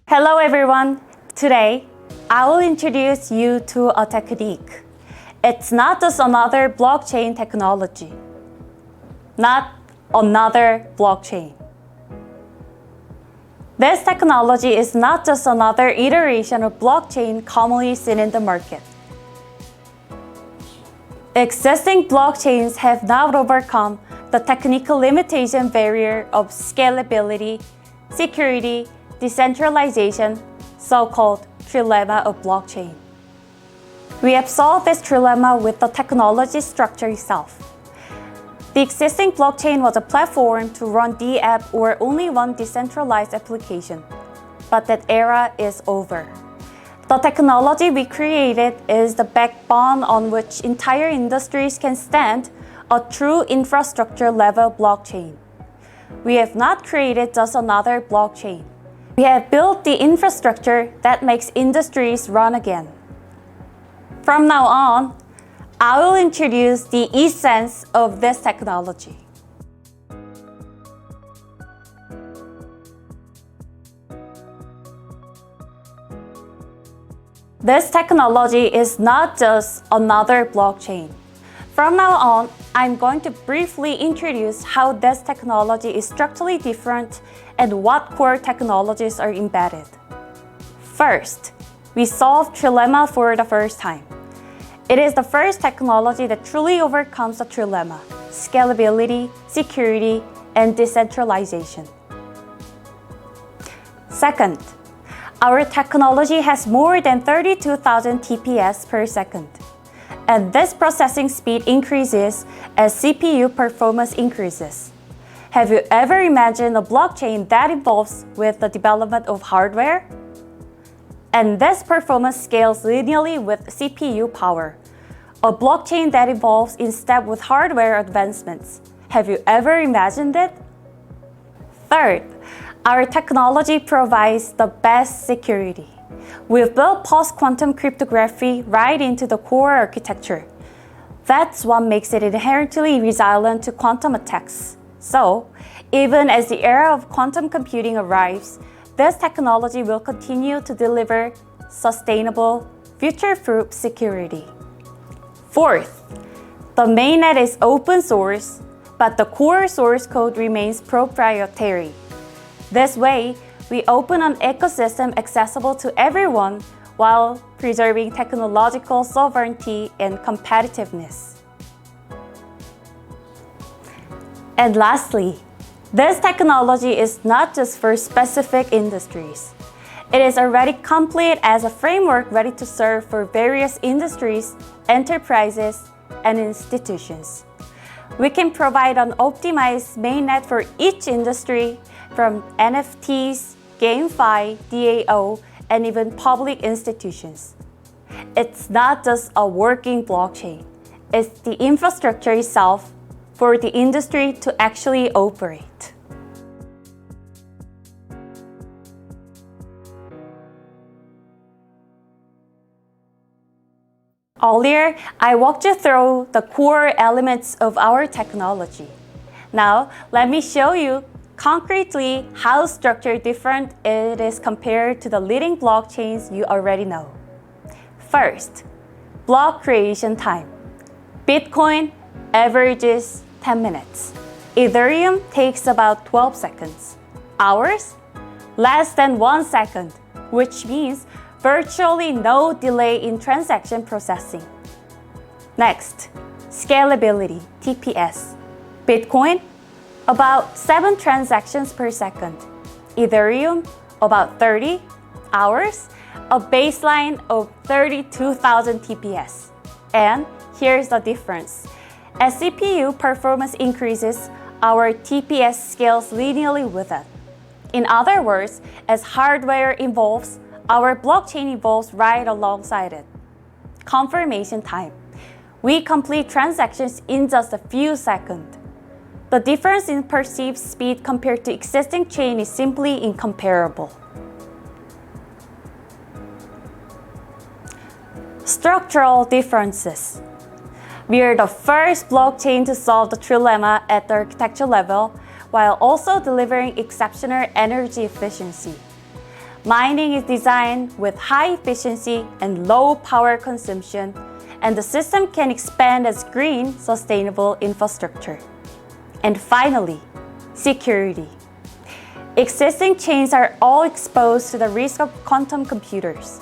Hello everyone! Today, I will introduce you to a technique. It's not just another blockchain technology. Not another blockchain. This technology is not just another iteration of blockchain commonly seen in the market. Existing blockchains have not overcome the technical limitation barrier of scalability, security, decentralization, so-called trilemma of blockchain. We have solved this trilemma with the technology structure itself. The existing blockchain was a platform to run the app or only one decentralized application, but that era is over. The technology we created is the backbone on which entire industries can stand, a true infrastructure level blockchain. We have not created just another blockchain. We have built the infrastructure that makes industries run again. From now on, I will introduce the essence of this technology. This technology is not just another blockchain. From now on, I'm going to briefly introduce how this technology is structurally different and what core technologies are embedded. First, we solved trilemma for the first time. It is the first technology that truly overcomes the trilemma: scalability, security, and decentralization. Second, our technology has more than 32,000 TPS per second. And this processing speed increases as CPU performance increases. Have you ever imagined a blockchain that evolves with the development of hardware? And this performance scales linearly with CPU power. A blockchain that evolves in step with hardware advancements. Have you ever imagined it? Third, our technology provides the best security. We've built post-quantum cryptography right into the core architecture. That's what makes it inherently resilient to quantum attacks. So, even as the era of quantum computing arrives, this technology will continue to deliver sustainable, future-proof security. Fourth, the mainnet is open source, but the core source code remains proprietary. This way, we open an ecosystem accessible to everyone while preserving technological sovereignty and competitiveness. And lastly, this technology is not just for specific industries. It is already complete as a framework ready to serve for various industries, enterprises, and institutions. We can provide an optimized mainnet for each industry, from NFTs, GameFi, DAO, and even public institutions. It's not just a working blockchain. It's the infrastructure itself for the industry to actually operate. Earlier, I walked you through the core elements of our technology. Now, let me show you concretely how structured different it is compared to the leading blockchains you already know. First, block creation time. Bitcoin averages 10 minutes. Ethereum takes about 12 seconds. Ours? Less than 1 second, which means virtually no delay in transaction processing. Next, scalability, TPS. Bitcoin? About 7 transactions per second. Ethereum, about 30. Ours, a baseline of 32,000 TPS. And here's the difference. As CPU performance increases, our TPS scales linearly with it. In other words, as hardware evolves, our blockchain evolves right alongside it. Confirmation time. We complete transactions in just a few seconds. The difference in perceived speed compared to existing chain is simply incomparable. Structural differences. We are the first blockchain to solve the trilemma at the architecture level while also delivering exceptional energy efficiency. Mining is designed with high efficiency and low power consumption, and the system can expand as green, sustainable infrastructure. And finally, security. Existing chains are all exposed to the risk of quantum computers,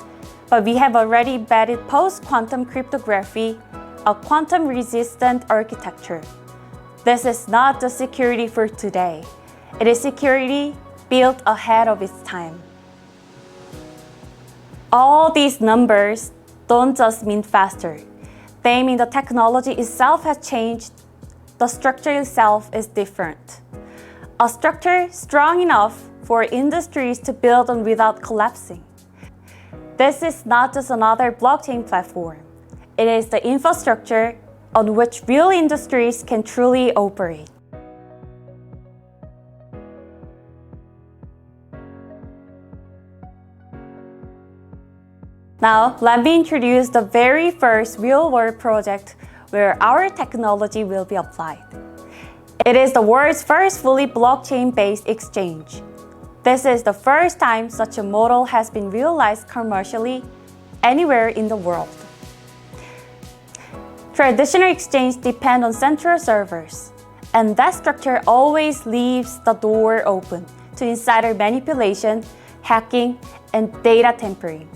but we have already embedded post-quantum cryptography, a quantum-resistant architecture. This is not the security for today. It is security built ahead of its time. All these numbers don't just mean faster. They mean the technology itself has changed. The structure itself is different. A structure strong enough for industries to build on without collapsing. This is not just another blockchain platform. It is the infrastructure on which real industries can truly operate. Now, let me introduce the very first real-world project where our technology will be applied. It is the world's first fully blockchain-based exchange. This is the first time such a model has been realized commercially anywhere in the world. Traditional exchanges depend on central servers, and that structure always leaves the door open to insider manipulation, hacking, and data tampering.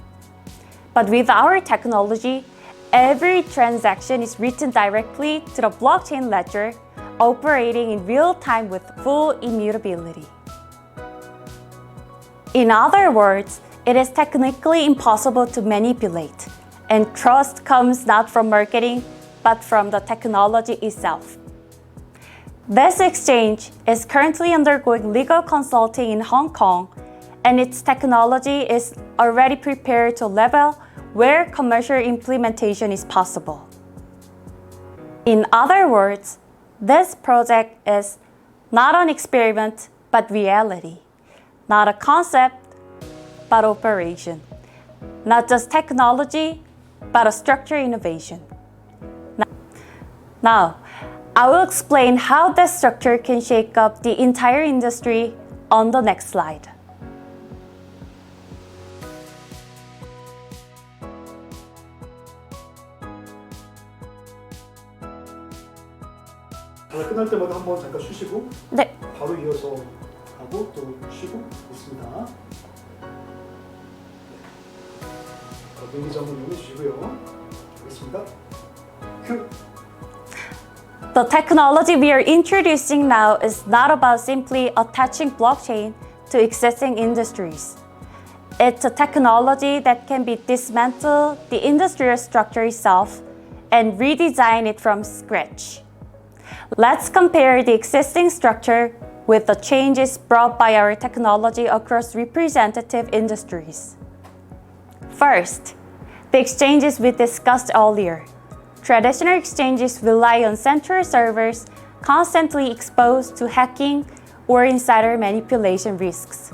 But with our technology, every transaction is written directly to the blockchain ledger, operating in real time with full immutability. In other words, it is technically impossible to manipulate, and trust comes not from marketing, but from the technology itself. This exchange is currently undergoing legal consulting in Hong Kong, and its technology is already prepared to a level where commercial implementation is possible. In other words, this project is not an experiment, but reality. Not a concept, but operation. Not just technology, but a structured innovation. Now, I will explain how this structure can shake up the entire industry on the next slide. 끝날 때마다 한번 잠깐 쉬시고 네. 바로 이어서 하고 또 쉬고 있습니다. 민기점을 눌러주시고요. 알겠습니다. 큐. The technology we are introducing now is not about simply attaching blockchain to existing industries. It's a technology that can be dismantle the industrial structure itself and redesign it from scratch. Let's compare the existing structure with the changes brought by our technology across representative industries. First, the exchanges we discussed earlier. Traditional exchanges rely on central servers constantly exposed to hacking or insider manipulation risks.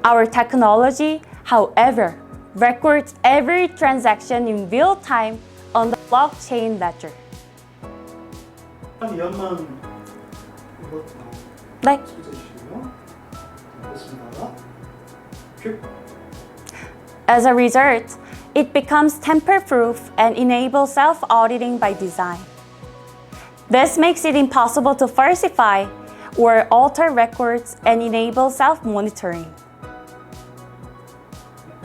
Our technology, however, records every transaction in real time on the blockchain ledger. 이연만 이거 네. 해주시고요. 됐습니다. 큐. As a result, it becomes tamper-proof and enables self-auditing by design. This makes it impossible to falsify or alter records and enable self-monitoring.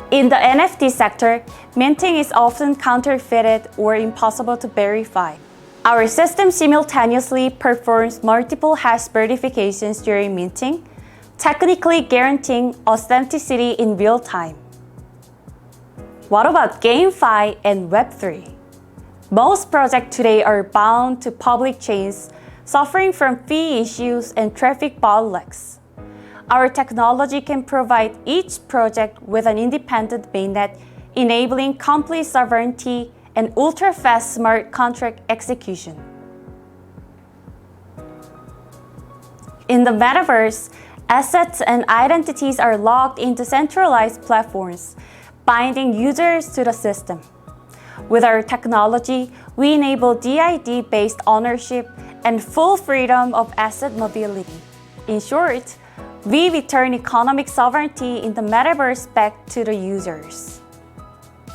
In the NFT sector, minting is often counterfeited or impossible to verify. Our system simultaneously performs multiple hash verifications during minting, technically guaranteeing authenticity in real time. What about GameFi and Web3? Most projects today are bound to public chains, suffering from fee issues and traffic bottlenecks. Our technology can provide each project with an independent mainnet, enabling complete sovereignty and ultra-fast smart contract execution. In the metaverse, assets and identities are logged into centralized platforms, binding users to the system. With our technology, we enable DID-based ownership and full freedom of asset mobility. In short, we return economic sovereignty in the metaverse back to the users.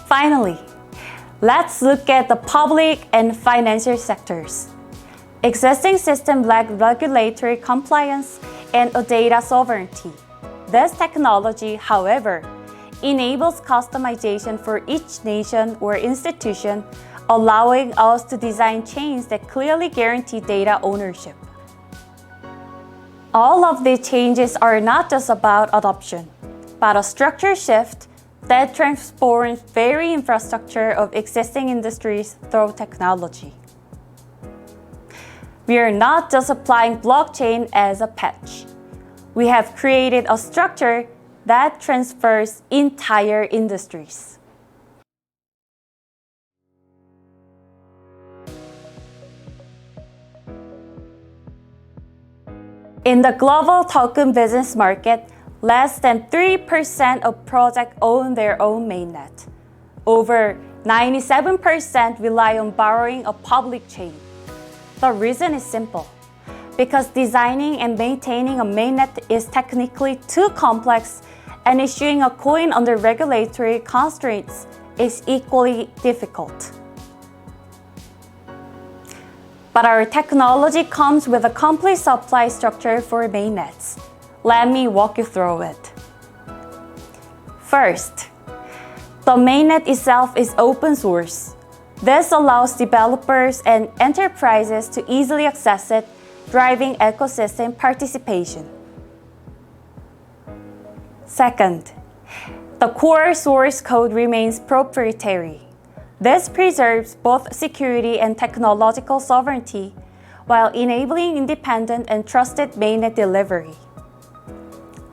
Finally, let's look at the public and financial sectors. Existing systems lack regulatory compliance and a data sovereignty. This technology, however, enables customization for each nation or institution, allowing us to design chains that clearly guarantee data ownership. All of these changes are not just about adoption, but a structure shift that transforms very infrastructure of existing industries through technology. We are not just applying blockchain as a patch. We have created a structure that transfers entire industries. In the global token business market, less than 3% of projects own their own mainnet. Over 97% rely on borrowing a public chain. The reason is simple. Because designing and maintaining a mainnet is technically too complex, and issuing a coin under regulatory constraints is equally difficult. But our technology comes with a complete supply structure for mainnets. Let me walk you through it. First, the mainnet itself is open source. This allows developers and enterprises to easily access it, driving ecosystem participation. Second, the core source code remains proprietary. This preserves both security and technological sovereignty while enabling independent and trusted mainnet delivery.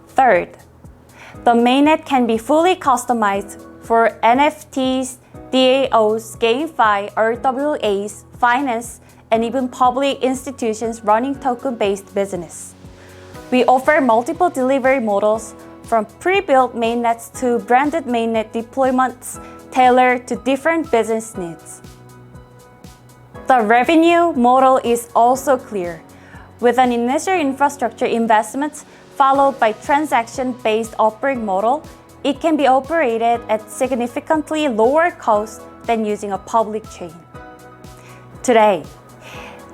Third, the mainnet can be fully customized for NFTs, DAOs, GameFi, RWAs, finance, and even public institutions running token-based business. We offer multiple delivery models from pre-built mainnets to branded mainnet deployments tailored to different business needs. The revenue model is also clear, with an initial infrastructure investment followed by transaction-based operating model. It can be operated at significantly lower cost than using a public chain. Today,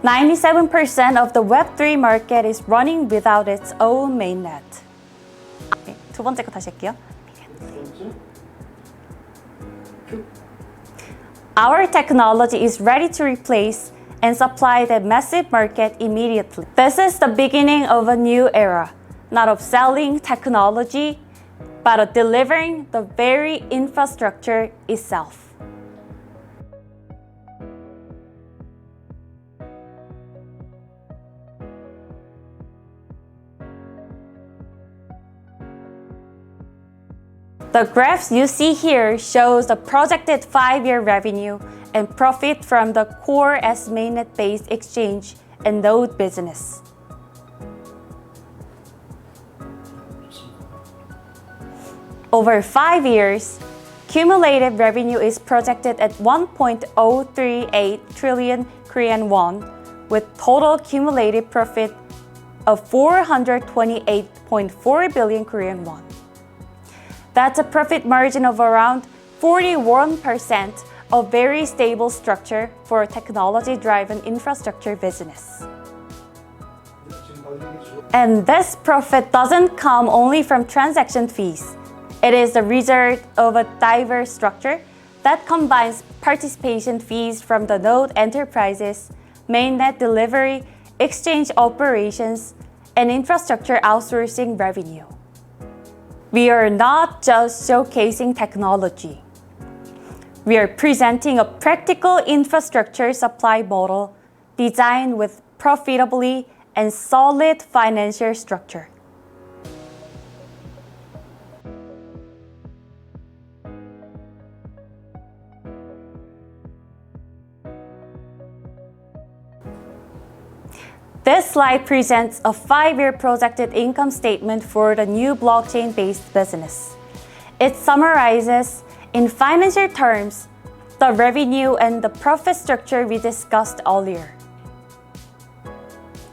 97% of the Web3 market is running without its own mainnet. 네, 두 번째 거 다시 할게요. Our technology is ready to replace and supply the massive market immediately. This is the beginning of a new era, not of selling technology, but of delivering the very infrastructure itself. The graphs you see here shows the projected 5-year revenue and profit from the core as mainnet-based exchange and node business. Over 5 years, cumulative revenue is projected at 1.038 trillion Korean won, with total cumulative profit of 428.4 billion Korean won. That's a profit margin of around 41%, a very stable structure for a technology-driven infrastructure business. And this profit doesn't come only from transaction fees. It is the result of a diverse structure that combines participation fees from the node enterprises, mainnet delivery, exchange operations, and infrastructure outsourcing revenue. We are not just showcasing technology. We are presenting a practical infrastructure supply model designed with profitably and solid financial structure. This slide presents a 5-year projected income statement for the new blockchain-based business. It summarizes, in financial terms, the revenue and the profit structure we discussed earlier.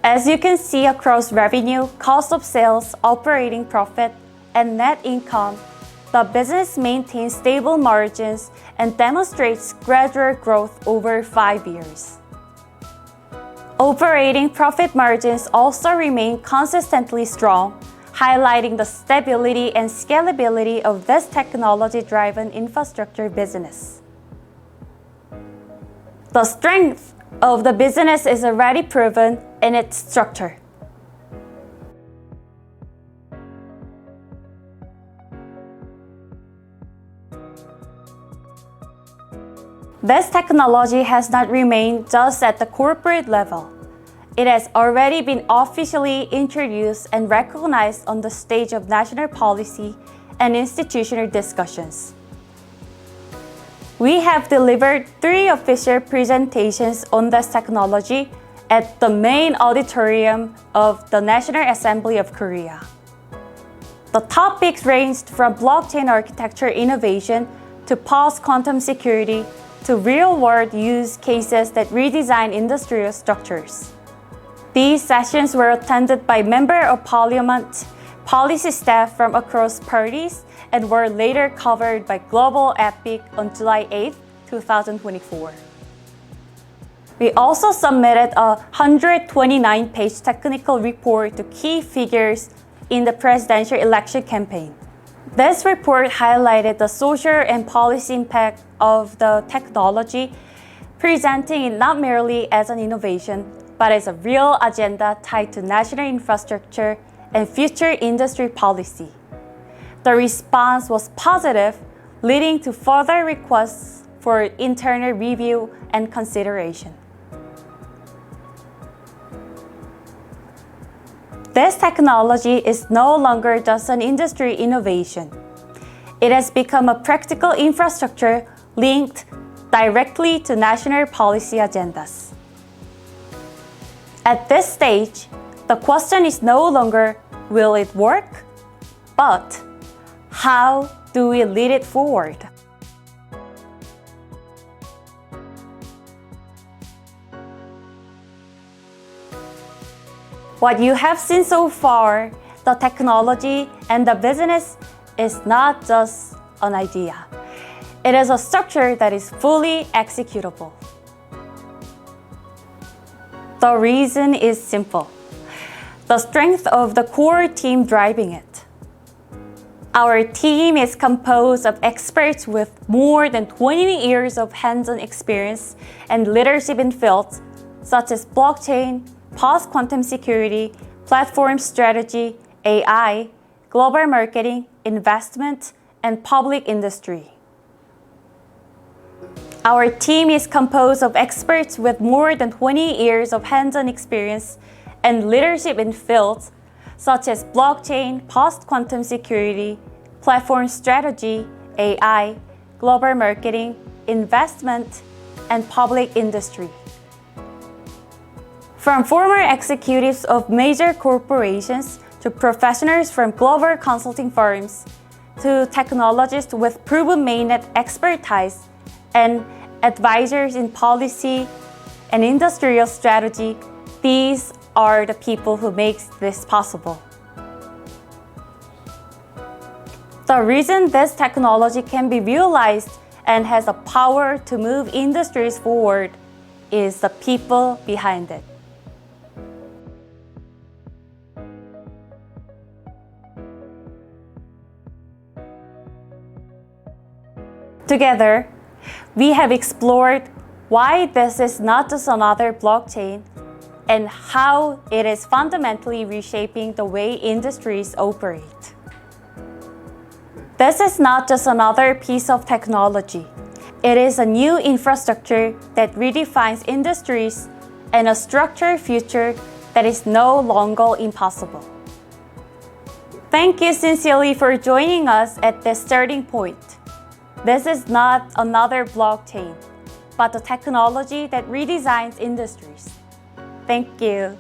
As you can see across revenue, cost of sales, operating profit, and net income, the business maintains stable margins and demonstrates gradual growth over 5 years. Operating profit margins also remain consistently strong, highlighting the stability and scalability of this technology-driven infrastructure business. The strength of the business is already proven in its structure. This technology has not remained just at the corporate level. It has already been officially introduced and recognized on the stage of national policy and institutional discussions. We have delivered 3 official presentations on this technology at the main auditorium of the National Assembly of Korea. The topics ranged from blockchain architecture innovation to post-quantum security to real-world use cases that redesign industrial structures. These sessions were attended by Member of Parliament, policy staff from across parties, and were later covered by Global Epic on July 8, 2024. We also submitted a 129-page technical report to key figures in the presidential election campaign. This report highlighted the social and policy impact of the technology, presenting it not merely as an innovation, but as a real agenda tied to national infrastructure and future industry policy. The response was positive, leading to further requests for internal review and consideration. This technology is no longer just an industry innovation. It has become a practical infrastructure linked directly to national policy agendas. At this stage, the question is no longer, will it work? But how do we lead it forward? What you have seen so far, the technology and the business, is not just an idea. It is a structure that is fully executable. The reason is simple: the strength of the core team driving it. Our team is composed of experts with more than 20 years of hands-on experience and leadership in fields such as blockchain, post-quantum security, platform strategy, AI, global marketing, investment, and public industry. Our team is composed of experts with more than 20 years of hands-on experience and leadership in fields such as blockchain, post-quantum security, platform strategy, AI, global marketing, investment, and public industry. From former executives of major corporations to professionals from global consulting firms to technologists with proven mainnet expertise and advisors in policy and industrial strategy, these are the people who make this possible. The reason this technology can be realized and has the power to move industries forward is the people behind it. Together, we have explored why this is not just another blockchain and how it is fundamentally reshaping the way industries operate. This is not just another piece of technology. It is a new infrastructure that redefines industries and a structured future that is no longer impossible. Thank you sincerely for joining us at this starting point. This is not another blockchain, but a technology that redesigns industries. Thank you.